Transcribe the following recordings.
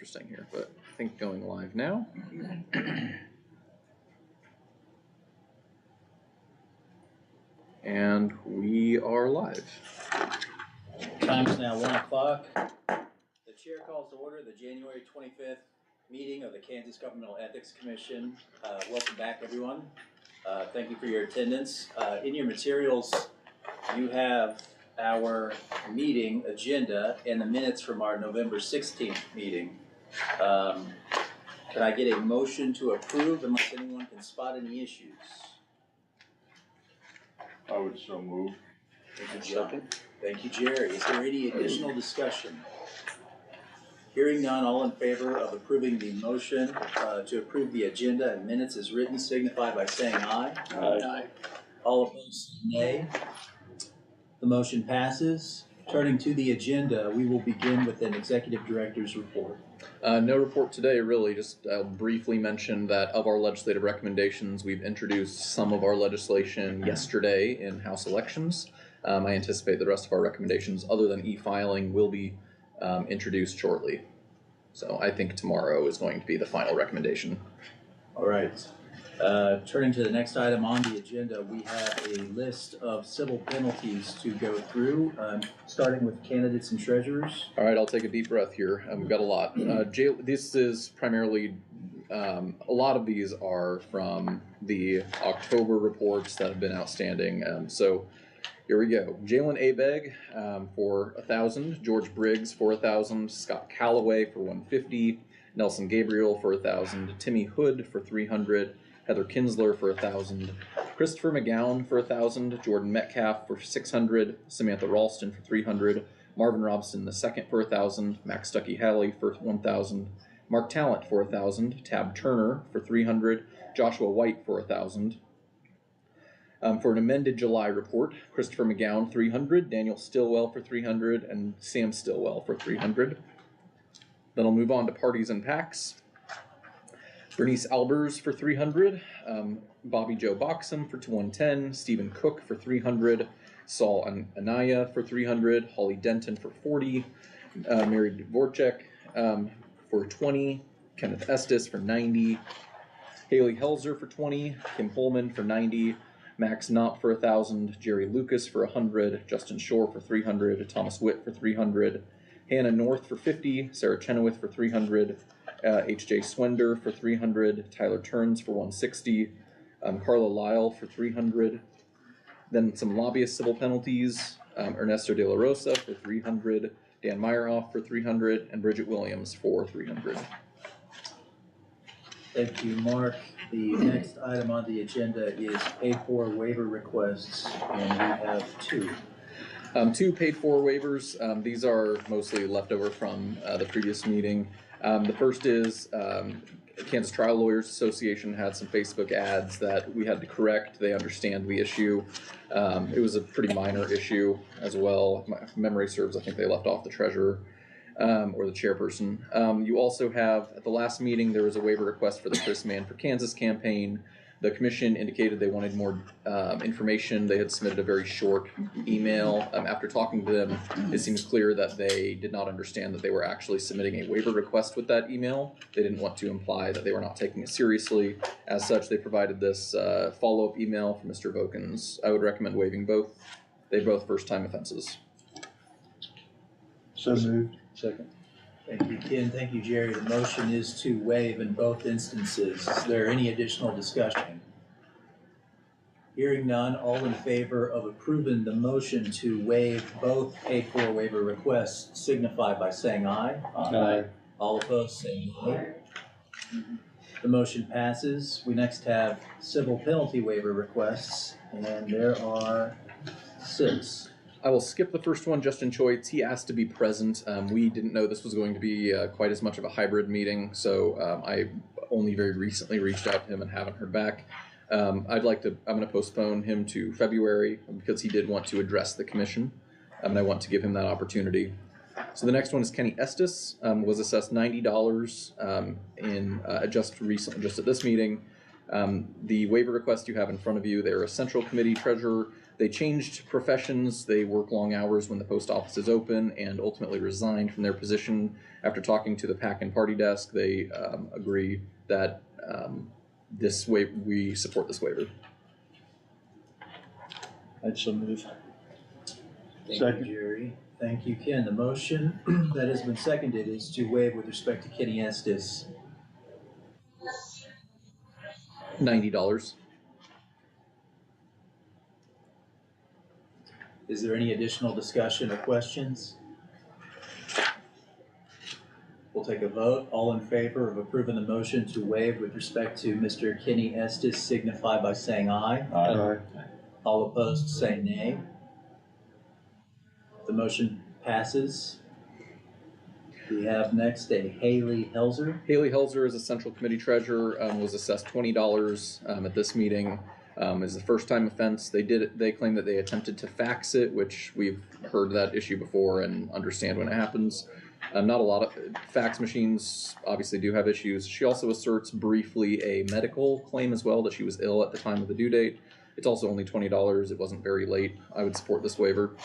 interesting here, but I think going live now. And we are live. Time is now 1 o'clock. The chair calls to order the January 25th meeting of the Kansas Governmental Ethics Commission. Welcome back, everyone. Thank you for your attendance. In your materials, you have our meeting agenda and the minutes from our November 16th meeting. Can I get a motion to approve unless anyone can spot any issues? I would so move. Thank you, John. Thank you, Jerry. Is there any additional discussion? Hearing none, all in favor of approving the motion to approve the agenda and minutes as written signify by saying aye. Aye. All opposed, say nay. The motion passes. Turning to the agenda, we will begin with an executive director's report. No report today, really. Just briefly mention that of our legislative recommendations, we've introduced some of our legislation yesterday in House elections. I anticipate the rest of our recommendations, other than e-filing, will be introduced shortly. So I think tomorrow is going to be the final recommendation. All right. Turning to the next item on the agenda, we have a list of civil penalties to go through, starting with candidates and treasurers. All right, I'll take a deep breath here. We've got a lot. This is primarily, a lot of these are from the October reports that have been outstanding. So here we go. Jalen Abeg for 1,000, George Briggs for 1,000, Scott Calloway for 150, Nelson Gabriel for 1,000, Timmy Hood for 300, Heather Kinsler for 1,000, Christopher McGowan for 1,000, Jordan Metcalf for 600, Samantha Ralston for 300, Marvin Robson II for 1,000, Max Stuckey-Halley for 1,000, Mark Talent for 1,000, Tab Turner for 300, Joshua White for 1,000. For an amended July report, Christopher McGowan 300, Daniel Stillwell for 300, and Sam Stillwell for 300. Then I'll move on to parties and PACs. Bernice Albers for 300, Bobby Joe Boxham for 110, Stephen Cook for 300, Saul Anaya for 300, Holly Denton for 40, Mary Dvorak for 20, Kenneth Estes for 90, Haley Helzer for 20, Kim Holman for 90, Max Knott for 1,000, Jerry Lucas for 100, Justin Shore for 300, Thomas Witt for 300, Hannah North for 50, Sarah Chenoweth for 300, H.J. Swender for 300, Tyler Turns for 160, Carla Lyle for 300. Then some lobbyist civil penalties, Ernesto De La Rosa for 300, Dan Meyerhoff for 300, and Bridget Williams for 300. Thank you, Mark. The next item on the agenda is paid-for waiver requests, and we have two. Two paid-for waivers. These are mostly leftover from the previous meeting. The first is Kansas Trial Lawyers Association had some Facebook ads that we had to correct. They understand the issue. It was a pretty minor issue as well. My memory serves, I think they left off the treasurer or the chairperson. You also have, at the last meeting, there was a waiver request for the Chris Mann for Kansas campaign. The commission indicated they wanted more information. They had submitted a very short email. After talking to them, it seems clear that they did not understand that they were actually submitting a waiver request with that email. They didn't want to imply that they were not taking it seriously. As such, they provided this follow-up email from Mr. Vokins. I would recommend waiving both. They're both first-time offenses. So moved. Second. Thank you, Ken. Thank you, Jerry. The motion is to waive in both instances. Is there any additional discussion? Hearing none, all in favor of approving the motion to waive both paid-for waiver requests signify by saying aye. Aye. All opposed, say nay. The motion passes. We next have civil penalty waiver requests, and there are 6. I will skip the first one. Justin Choites, he asked to be present. We didn't know this was going to be quite as much of a hybrid meeting, so I only very recently reached out to him and haven't heard back. I'm going to postpone him to February because he did want to address the commission, and I want to give him that opportunity. So the next one is Kenny Estes, was assessed $90 just at this meeting. The waiver request you have in front of you, they're a central committee treasurer. They changed professions. They work long hours when the post office is open and ultimately resigned from their position. After talking to the PAC and party desk, they agree that we support this waiver. I'd so move. Thank Second. you, Jerry. Thank you, Ken. The motion that has been seconded is to waive with respect to Kenny Estes. $90. Is there any additional discussion or questions? We'll take a vote. All in favor of approving the motion to waive with respect to Mr. Kenny Estes signify by saying aye. Aye. All opposed say nay. The motion passes. We have next a Haley Helzer. Haley Helzer is a central committee treasurer, was assessed $20 at this meeting. Is the first time offense. They claim that they attempted to fax it, which we've heard that issue before and understand when it happens. Not a lot of fax machines obviously do have issues. She also asserts briefly a medical claim as well, that she was ill at the time of the due date. It's also only $20. It wasn't very late. I would support this waiver.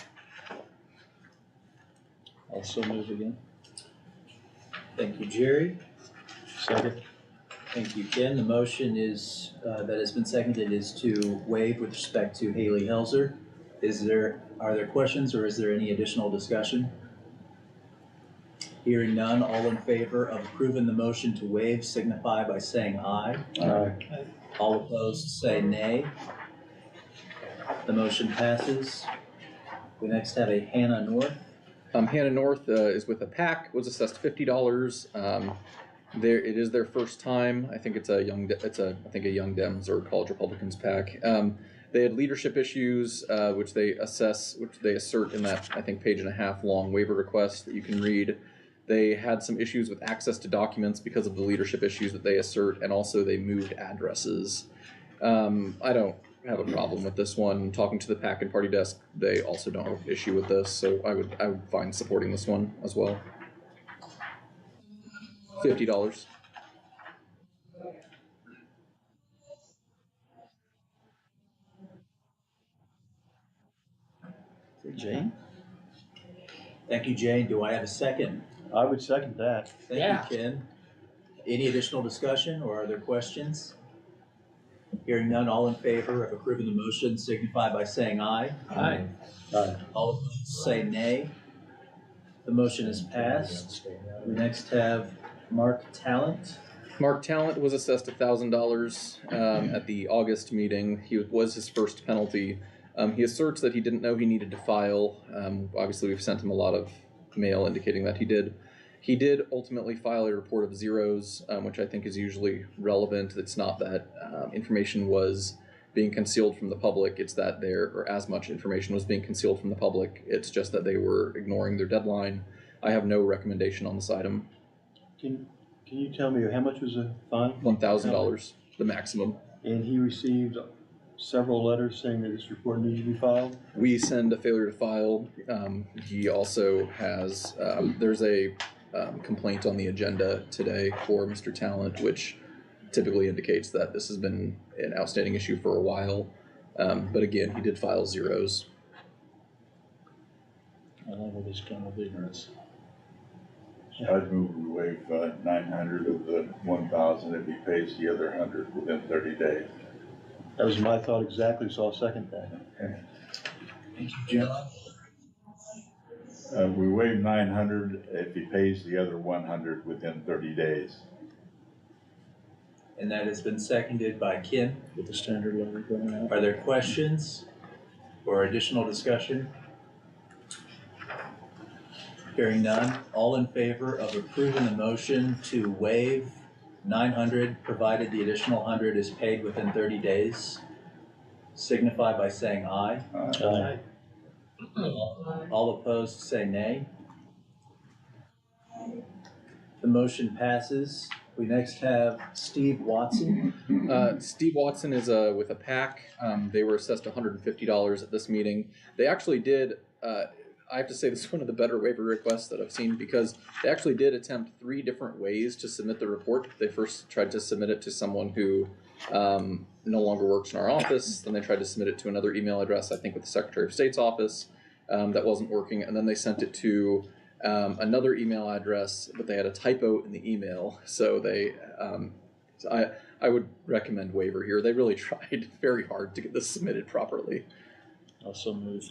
Also move again. Thank you, Jerry. Second. Thank you, Ken. The motion is that has been seconded is to waive with respect to Haley Helzer. Are there questions or is there any additional discussion? Hearing none, all in favor of approving the motion to waive signify by saying aye. Aye. All opposed say nay. The motion passes. We next have a Hannah North. Hannah North is with a PAC, was assessed $50. It is their first time. I think a Young Dems or College Republicans PAC. They had leadership issues, which they assert in that, I think, page and a half long waiver request that you can read. They had some issues with access to documents because of the leadership issues that they assert, and also they moved addresses. I don't have a problem with this one. Talking to the PAC and party desk, they also don't have an issue with this, so I would find supporting this one as well. $50. Jane? Thank you, Jane. Do I have a second? I would second that. Thank you, Ken. Any additional discussion or are there questions? Hearing none, all in favor of approving the motion signify by saying aye. Aye. Aye. All opposed say nay. The motion is passed. We next have Mark Talent. Mark Talent was assessed $1,000 at the August meeting. He was his first penalty. He asserts that he didn't know he needed to file. Obviously, we've sent him a lot of mail indicating that he did. He did ultimately file a report of zeros, which I think is usually relevant. It's not that information was being concealed from the public. It's that as much information was being concealed from the public. It's just that they were ignoring their deadline. I have no recommendation on this item. Can you tell me how much was the fine? $1,000, the maximum. And he received several letters saying that this report needed to be filed? We send a failure to file. He also has, there's a complaint on the agenda today for Mr. Talent, which typically indicates that this has been an outstanding issue for a while. But again, he did file zeros. I love this kind of ignorance. I'd move we waive 900 of the 1,000 if he pays the other 100 within 30 days. That was my thought exactly, so I'll second that. Okay. Thank you, John. We waive 900 if he pays the other 100 within 30 days. And that has been seconded by Ken. With the standard letter going out. Are there questions or additional discussion? Hearing none, all in favor of approving the motion to waive 900, provided the additional 100 is paid within 30 days, signify by saying aye. Aye. All opposed say nay. The motion passes. We next have Steve Watson. Steve Watson is with a PAC. They were assessed $150 at this meeting. They actually did, I have to say this is one of the better waiver requests that I've seen, because they actually did attempt 3 different ways to submit the report. They first tried to submit it to someone who no longer works in our office. Then they tried to submit it to another email address, I think with the Secretary of State's office. That wasn't working. And then they sent it to another email address, but they had a typo in the email. So they, I would recommend waiver here. They really tried very hard to get this submitted properly. Also move.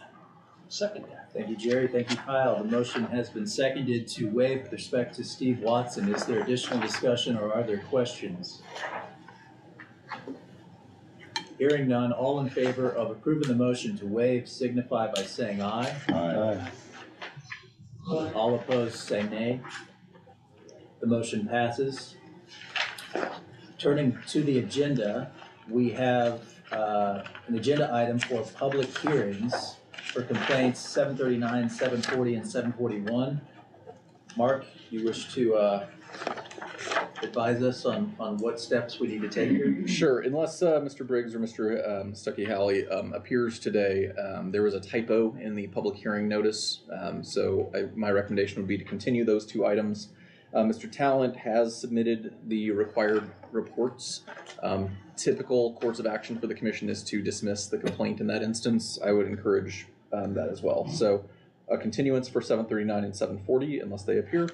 Second. Thank you, Jerry. Thank you, Kyle. The motion has been seconded to waive with respect to Steve Watson. Is there additional discussion or are there questions? Hearing none, all in favor of approving the motion to waive signify by saying aye. Aye. All opposed say nay. The motion passes. Turning to the agenda, we have an agenda item for public hearings for complaints 739, 740, and 741. Mark, you wish to advise us on what steps we need to take here? Sure, unless Mr. Briggs or Mr. Stuckey-Halley appears today, there was a typo in the public hearing notice, so my recommendation would be to continue those 2 items. Mr. Talent has submitted the required reports. Typical course of action for the commission is to dismiss the complaint in that instance. I would encourage that as well. So a continuance for 739 and 740 unless they appear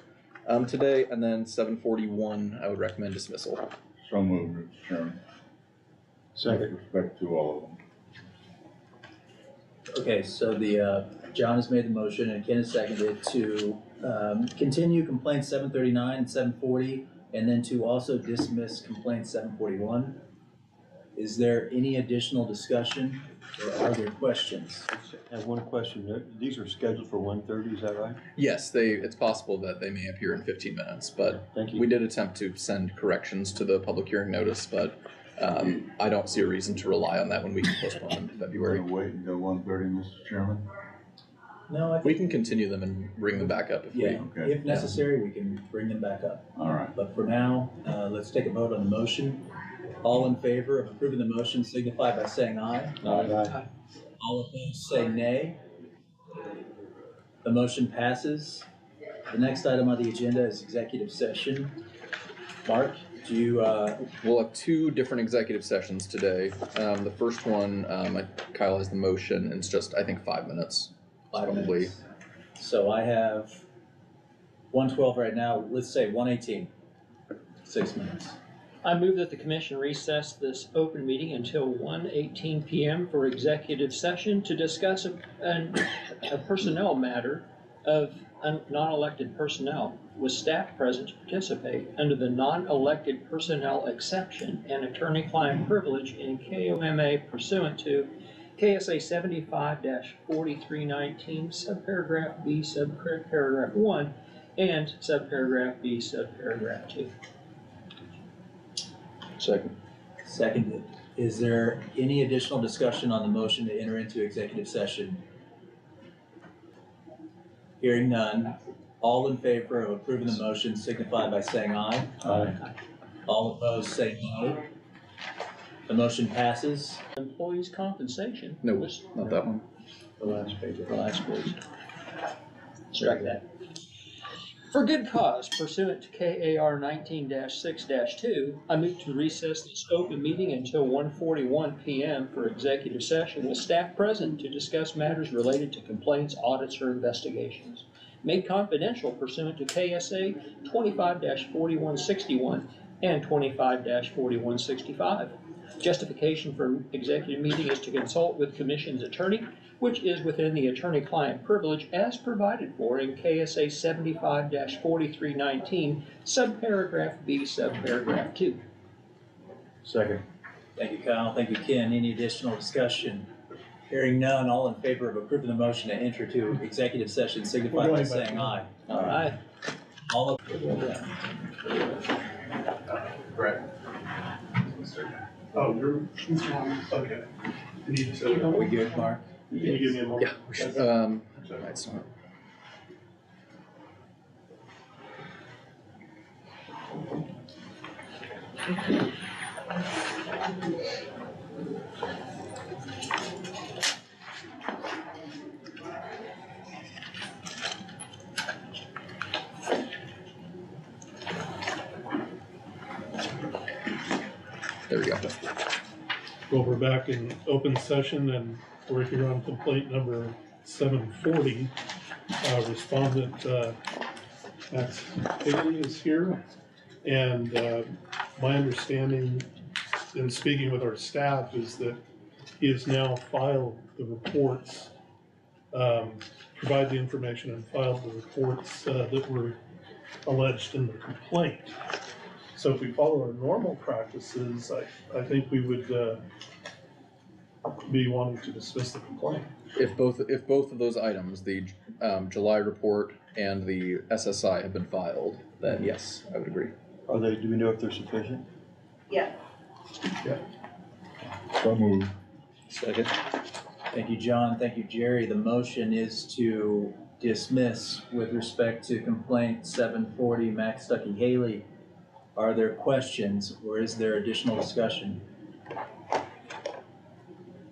today, and then 741 I would recommend dismissal. So moved, Mr. Chairman. Second. With respect to all of them. Okay, so John has made the motion and Ken has seconded to continue complaint 739 and 740, and then to also dismiss complaint 741. Is there any additional discussion or are there questions? I have one question. These are scheduled for 1:30, is that right? Yes, it's possible that they may appear in 15 minutes, but Thank you. we did attempt to send corrections to the public hearing notice, but I don't see a reason to rely on that when we can postpone them to We're February. gonna wait until 1:30, Mr. Chairman? No, I We think, can continue them and bring them back up if yeah, Okay. if necessary, we can bring them back up. All right. But for now, let's take a vote on the motion. All in favor of approving the motion signify by saying aye. Aye. All opposed say nay. The motion passes. The next item on the agenda is executive session. Mark, do you, We'll have 2 different executive sessions today. The first one, Kyle has the motion, and it's just, I think, 5 minutes. 5 Probably. minutes? So I have 112 right now, let's say 118. 6 minutes. I move that the commission recess this open meeting until 1:18 p.m. for executive session to discuss a personnel matter of non-elected personnel with staff present to participate under the non-elected personnel exception and attorney-client privilege in KOMA pursuant to KSA 75-4319, subparagraph B, subparagraph 1, and subparagraph B, subparagraph 2. Second. Seconded. Is there any additional discussion on the motion to enter into executive session? Hearing none. All in favor of approving the motion signify by saying aye. Aye. All opposed say no. The motion passes. Employees' compensation. No, was not that one. The last page. the last page. Strike that. For good cause pursuant to KAR 19-6-2, I move to recess this open meeting until 1:41 p.m. for executive session with staff present to discuss matters related to complaints, audits, or investigations. Made confidential pursuant to KSA 25-4161 and 25-4165. Justification for executive meeting is to consult with Commission's attorney, which is within the attorney-client privilege as provided for in KSA 75-4319, subparagraph B, subparagraph 2. Second. Thank you, Kyle. Thank you, Ken. Any additional discussion? Hearing none, all in favor of approving the motion to enter to executive session signify by saying aye. All right. All of Right. Oh, you're, okay. You need to. Are we good, Mark? Can you give me a moment? Yeah, we should, it's not. There we go. Well, we're back in open session and we're here on complaint number 740. Respondent, Max Haley is here. And my understanding in speaking with our staff is that he has now filed the reports, provide the information and filed the reports that were alleged in the complaint. So if we follow our normal practices, I think we would be wanting to dismiss the complaint. If both of those items, the July report and the SSI, have been filed, then yes, I would agree. Are they, do we know if they're sufficient? Yeah. So moved. Second. Thank you, John. Thank you, Jerry. The motion is to dismiss with respect to complaint 740 Max Stuckey Haley. Are there questions or is there additional discussion?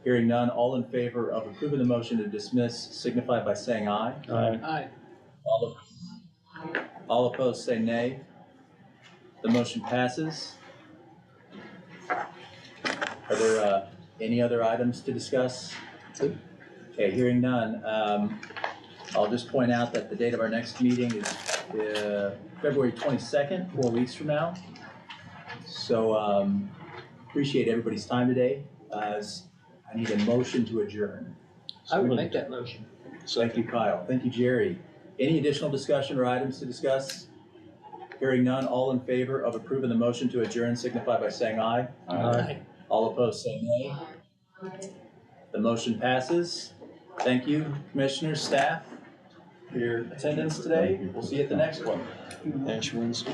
Hearing none, all in favor of approving the motion to dismiss signify by saying aye. Aye. Aye. All opposed say nay. The motion passes. Are there any other items to discuss? Okay, hearing none. I'll just point out that the date of our next meeting is February 22nd, 4 weeks from now. So appreciate everybody's time today. I need a motion to adjourn. I would make that motion. Thank you, Kyle. Thank you, Jerry. Any additional discussion or items to discuss? Hearing none, all in favor of approving the motion to adjourn signify by saying aye. Aye. All opposed say nay. The motion passes. Thank you, commissioners, staff, for your attendance today. We'll see you at the next one. Ash Wednesday.